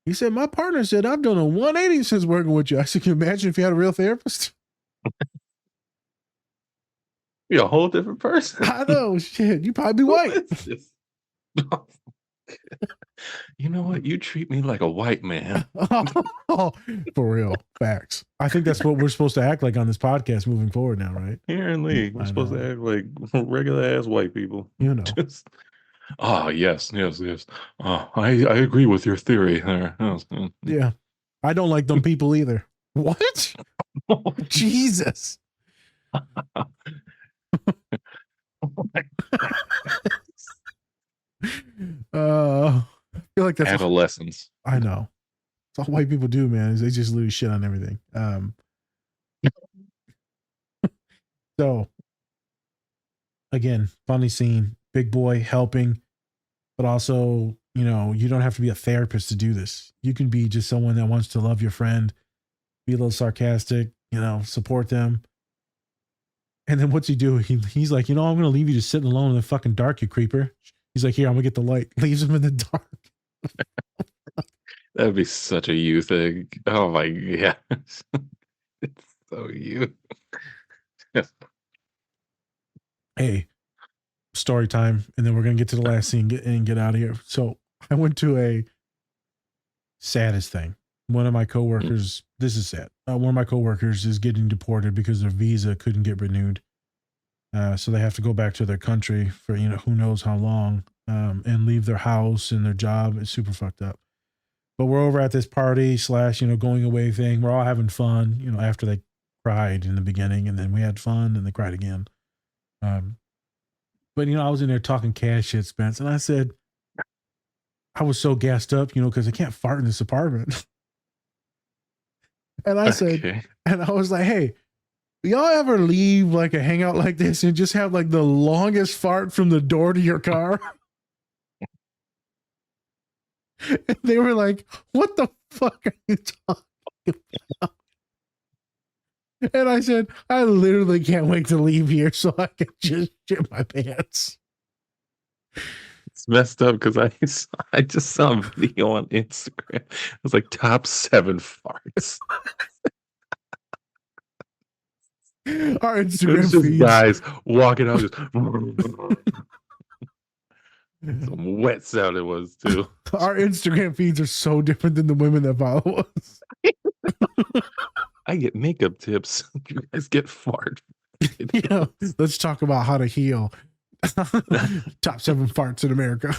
He said, my partner said, I've done a 180 since working with you. I said, can you imagine if you had a real therapist? You're a whole different person. I know, shit. You probably be white. You know what? You treat me like a white man. Oh, for real. Facts. I think that's what we're supposed to act like on this podcast moving forward now, right? Apparently, we're I supposed know. to act like regular ass white people. You know. Just, yes. I agree with your theory there. Yeah. I don't like them people either. What? Jesus. I feel like that's adolescence. I know. It's all white people do, man, is they just lose shit on everything. So again, funny scene, big boy helping, but also, you know, you don't have to be a therapist to do this. You can be just someone that wants to love your friend, be a little sarcastic, you know, support them. And then what's he do? He's like, you know, I'm going to leave you just sitting alone in the fucking dark, you creeper. He's like, here, I'm going to get the light. Leaves him in the dark. That'd be such a you thing. Oh my god. It's so you. Hey, story time. And then we're going to get to the last scene and get out of here. So I went to a saddest thing. One of my coworkers, this is sad. One of my coworkers is getting deported because their visa couldn't get renewed. So they have to go back to their country for, you know, who knows how long, and leave their house and their job. It's super fucked up. But we're over at this party / you know, going away thing. We're all having fun, you know, after they cried in the beginning, and then we had fun and they cried again. But, you know, I was in there talking cash shit, Spence, and I said, I was so gassed up, you know, because I can't fart in this apartment. And I said, and I was like, hey, y'all ever leave like a hangout like this and just have like the longest fart from the door to your car? And they were like, what the fuck are you talking about? And I said, I literally can't wait to leave here so I can just shit my pants. It's messed up because I just saw a video on Instagram. It was like top 7 farts. Our It's Instagram just feeds. guys walking out just some wet sound it was too. Our Instagram feeds are so different than the women that follow us. I get makeup tips. You guys get fart. Yeah, let's talk about how to heal. Top 7 farts in America.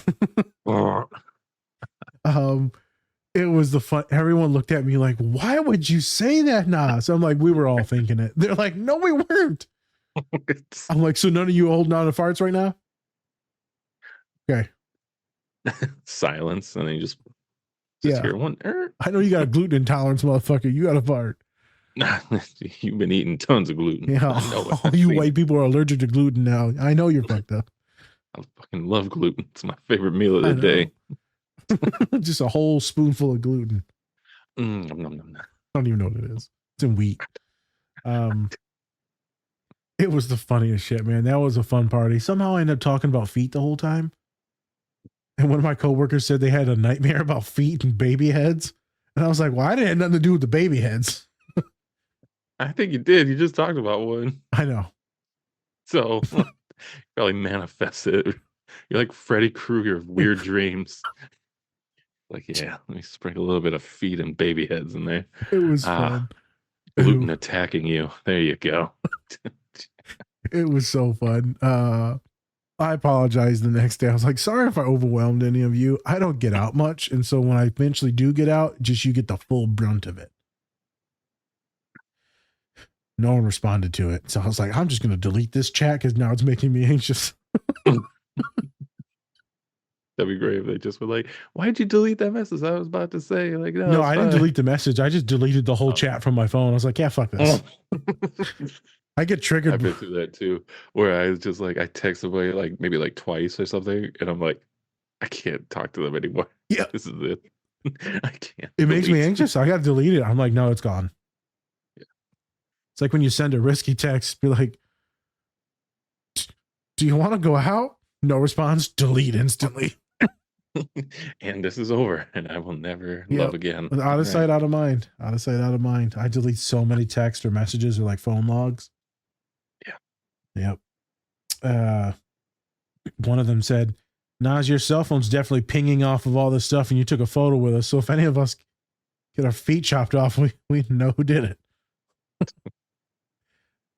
It was the fun. Everyone looked at me like, why would you say that, Nas? I'm like, we were all thinking it. They're like, no, we weren't. I'm like, so none of you holding on to farts right now? Okay. Silence, and then you just Yeah. hear one. I know you got a gluten intolerance, motherfucker. You got a fart. You've been eating tons of gluten. Yeah. I know it. All you white people are allergic to gluten now. I know you're fucked up. I fucking love gluten. It's my favorite meal of the day. Just a whole spoonful of gluten. Nom, nom, nom. I don't even know what it is. It's in wheat. It was the funniest shit, man. That was a fun party. Somehow I ended up talking about feet the whole time. And one of my coworkers said they had a nightmare about feet and baby heads. And I was like, well, I didn't have nothing to do with the baby heads. I think you did. You just talked about one. I know. So probably manifested. You're like Freddy Krueger of weird dreams. Like, yeah, let me sprinkle a little bit of feet and baby heads in there. It was fun. Gluten attacking you. There you go. It was so fun. I apologized the next day. I was like, sorry if I overwhelmed any of you. I don't get out much. And so when I eventually do get out, just you get the full brunt of it. No one responded to it. So I was like, I'm just going to delete this chat because now it's making me anxious. That'd be great if they just were like, why'd you delete that message I was about to say? Like, no, I didn't delete the message. I just deleted the whole chat from my phone. I was like, yeah, fuck this. I get triggered. I've been through that too, where I was just like, I text somebody like maybe like twice or something, and I'm like, I can't talk to them anymore. Yeah. This is it. I can't. It makes me delete. anxious. I got to delete it. I'm like, no, it's gone. Yeah. It's like when you send a risky text, be like, do you want to go out? No response. Delete instantly. And this is over, and I will never love again. Out of sight, out of mind. Out of sight, out of mind. I delete so many texts or messages or like phone logs. Yeah. Yep. One of them said, Nas, your cell phone's definitely pinging off of all this stuff, and you took a photo with us. So if any of us get our feet chopped off, we know who did it.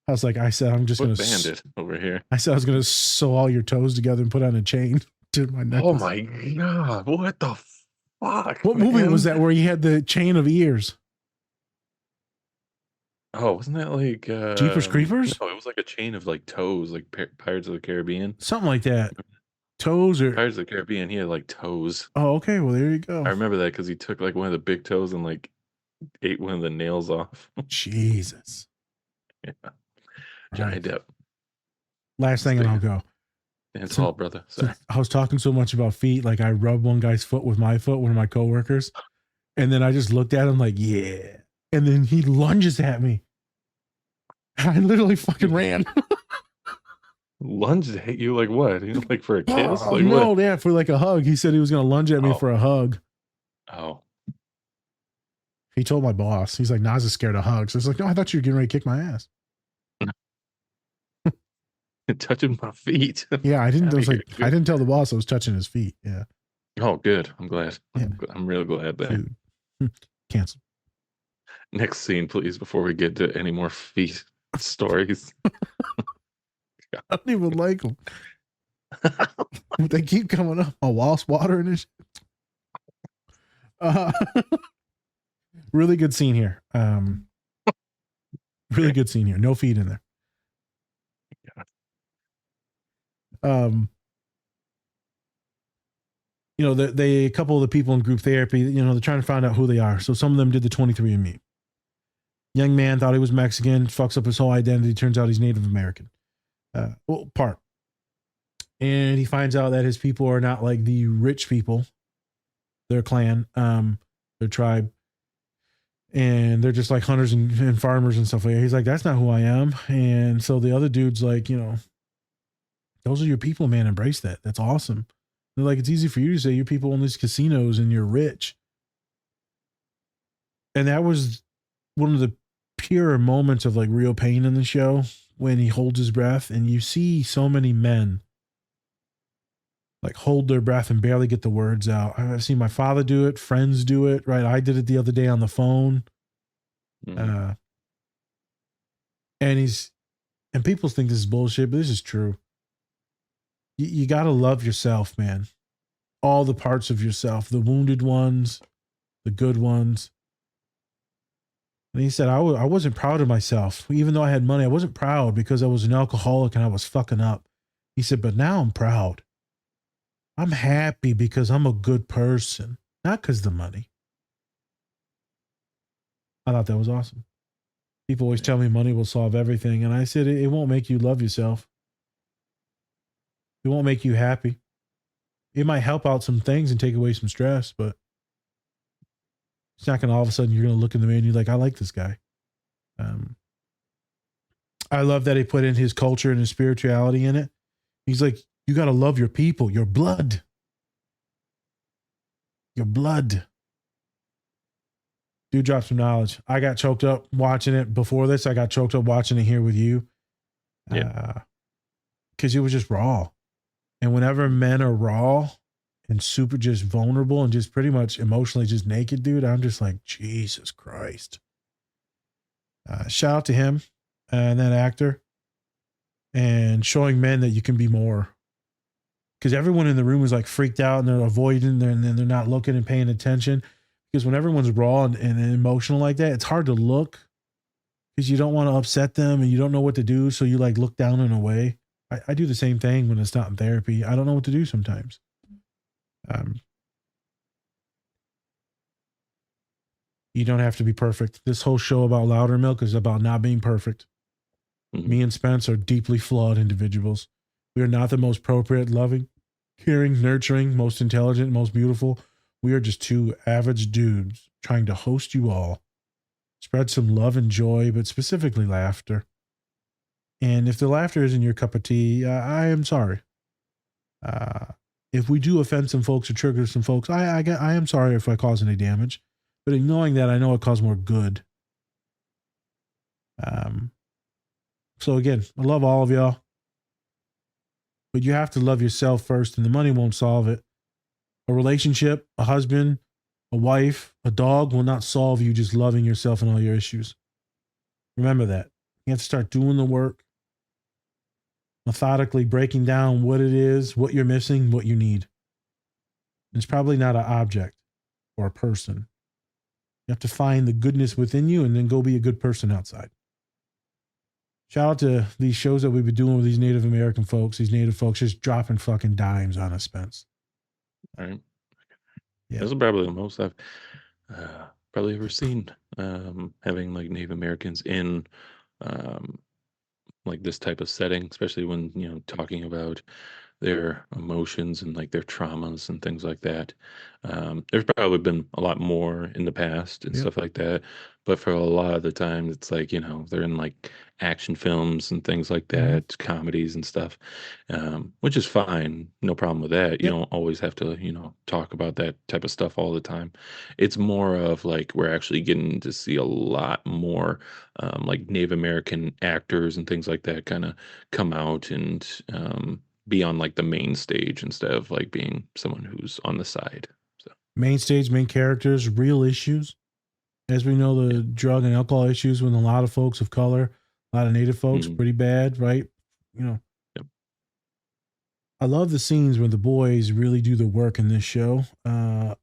I said, I'm just going to bandit over here. I said I was going to sew all your toes together and put on a chain to my necklace. Oh my God. What the fuck? What movie was that where he had the chain of ears? Oh, wasn't that like Jeepers Creepers? No, it was like a chain of like toes, like Pirates of the Caribbean. Something like that. Toes or Pirates of the Caribbean, he had like toes. Oh, okay. Well, there you go. I remember that because he took like one of the big toes and like ate one of the nails off. Jesus. Yeah. Johnny Depp. Last thing and I'll go. It's all, brother. So I was talking so much about feet, like I rubbed one guy's foot with my foot, one of my coworkers, and then I just looked at him like, yeah. And then he lunges at me. I literally fucking ran. Lunged at you like what? Like for a kiss? Like no, what? yeah, for like a hug. He said he was going to lunge at me for a hug. Oh. He told my boss. He's like, Nas is scared of hugs. I was like, no, I thought you were getting ready to kick my ass. Touching my feet. Yeah, I didn't. I was like, I didn't tell the boss I was touching his feet. Yeah. Oh, good. I'm glad. Yeah. I'm real glad that. Cancel. Next scene, please, before we get to any more feet stories. I don't even like them. They keep coming up. My wall's watering and shit. Really good scene here. Really good scene here. No feet in there. You know, they a couple of the people in group therapy, you know, they're trying to find out who they are. So some of them did the 23andMe. Young man thought he was Mexican, fucks up his whole identity. Turns out he's Native American. Part. And he finds out that his people are not like the rich people, their clan, their tribe. And they're just like hunters and farmers and stuff like that. He's like, that's not who I am. And so the other dude's like, you know, those are your people, man. Embrace that. That's awesome. They're like, it's easy for you to say your people own these casinos and you're rich. And that was one of the pure moments of like real pain in the show when he holds his breath and you see so many men like hold their breath and barely get the words out. I've seen my father do it. Friends do it. Right. I did it the other day on the phone. And people think this is bullshit, but this is true. You got to love yourself, man. All the parts of yourself, the wounded ones, the good ones. And he said, I wasn't proud of myself. Even though I had money, I wasn't proud because I was an alcoholic and I was fucking up. He said, but now I'm proud. I'm happy because I'm a good person, not because of the money. I thought that was awesome. People always tell me money will solve everything. And I said, it won't make you love yourself. It won't make you happy. It might help out some things and take away some stress, but it's not going to all of a sudden you're going to look in the mirror and you're like, I like this guy. I love that he put in his culture and his spirituality in it. He's like, you got to love your people, your blood. Your blood. Dude dropped some knowledge. I got choked up watching it before this. I got choked up watching it here with you. Yeah. Because it was just raw. And whenever men are raw and super just vulnerable and just pretty much emotionally just naked, dude, I'm just like, Jesus Christ. Shout out to him and that actor and showing men that you can be more. Because everyone in the room is like freaked out and they're avoiding and they're not looking and paying attention. Because when everyone's raw and emotional like that, it's hard to look because you don't want to upset them and you don't know what to do. So you like look down and away. I do the same thing when it's not in therapy. I don't know what to do sometimes. You don't have to be perfect. This whole show about Loudermilk is about not being perfect. Mm-hmm. Me and Spence are deeply flawed individuals. We are not the most appropriate, loving, caring, nurturing, most intelligent, most beautiful. We are just two average dudes trying to host you all. Spread some love and joy, but specifically laughter. And if the laughter isn't your cup of tea, I am sorry. If we do offend some folks or trigger some folks, I am sorry if I cause any damage. But in knowing that, I know it caused more good. So again, I love all of y'all. but you have to love yourself first, and the money won't solve it. A relationship, a husband, a wife, a dog will not solve you just loving yourself and all your issues. Remember that. You have to start doing the work, methodically breaking down what it is, what you're missing, what you need. It's probably not an object or a person. You have to find the goodness within you and then go be a good person outside. Shout out to these shows that we've been doing with these Native American folks, these Native folks just dropping fucking dimes on us, Spence. All right. Yeah. This is probably the most I've probably ever seen, having like Native Americans in like this type of setting, especially when, talking about their emotions and like their traumas and things like that. There's probably been a lot more in the past and Yep. stuff like that. But for a lot of the time, it's like, they're in like action films and things like that, comedies and stuff, which is fine. No problem with that. You Yep. don't always have to, talk about that type of stuff all the time. It's more of like we're actually getting to see a lot more like Native American actors and things like that kind of come out and be on like the main stage instead of like being someone who's on the side. So Main stage, main characters, real issues. As we know, the drug and alcohol issues with a lot of folks of color, a lot of Native folks, Mhm. pretty bad, right? Yep. I love the scenes where the boys really do the work in this show. And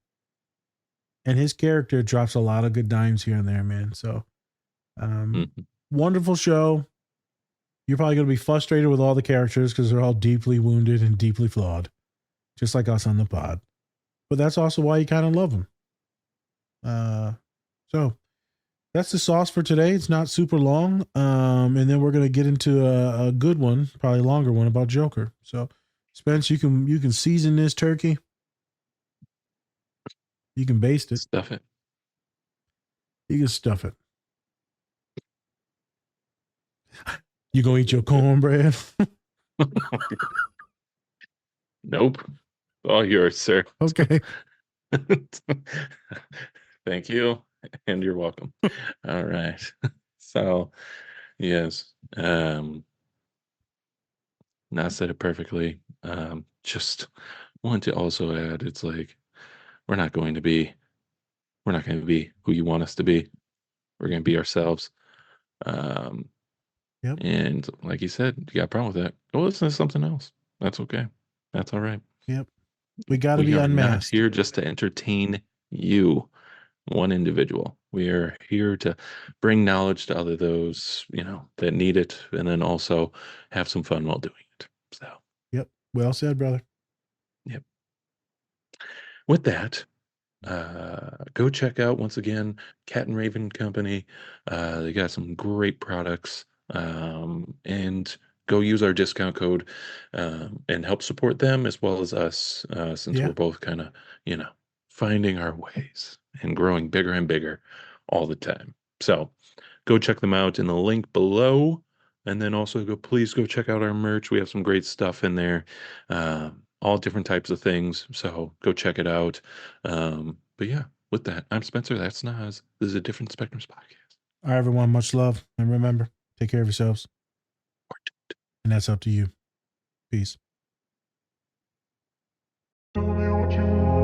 his character drops a lot of good dimes here and there, man. So, Mhm. wonderful show. You're probably going to be frustrated with all the characters because they're all deeply wounded and deeply flawed, just like us on the pod. But that's also why you kind of love them. So that's the sauce for today. It's not super long. And then we're going to get into a good one, probably longer one about Joker. So Spence, you can season this turkey. You can baste it. Stuff it. You can stuff it. You gonna eat your cornbread? Nope. All yours, sir. Okay. Thank you. And you're welcome. All right. So, yes. Not said it perfectly. Just want to also add it's like we're not going to be who you want us to be. We're going to be ourselves. Yep. And like you said, you got a problem with that. Go listen to something else. That's okay. That's all right. Yep. We got to We be are not unmasked. here just to entertain you, one individual. We are here to bring knowledge to other those, that need it, and then also have some fun while doing it. So, Yep. Well said, brother. yep. With that, go check out once again Cat and Raven Company. They got some great products, and go use our discount code and help support them as well as us, since Yeah. we're both kind of finding our ways and growing bigger and bigger all the time. So go check them out in the link below, and then also please go check out our merch. We have some great stuff in there. All different types of things. So go check it out. But yeah, with that, I'm Spencer. That's Nas. This is a Different Spectrums podcast. All right, everyone. Much love. And remember, take care of yourselves. And that's up to you. Peace. Tell me what you want.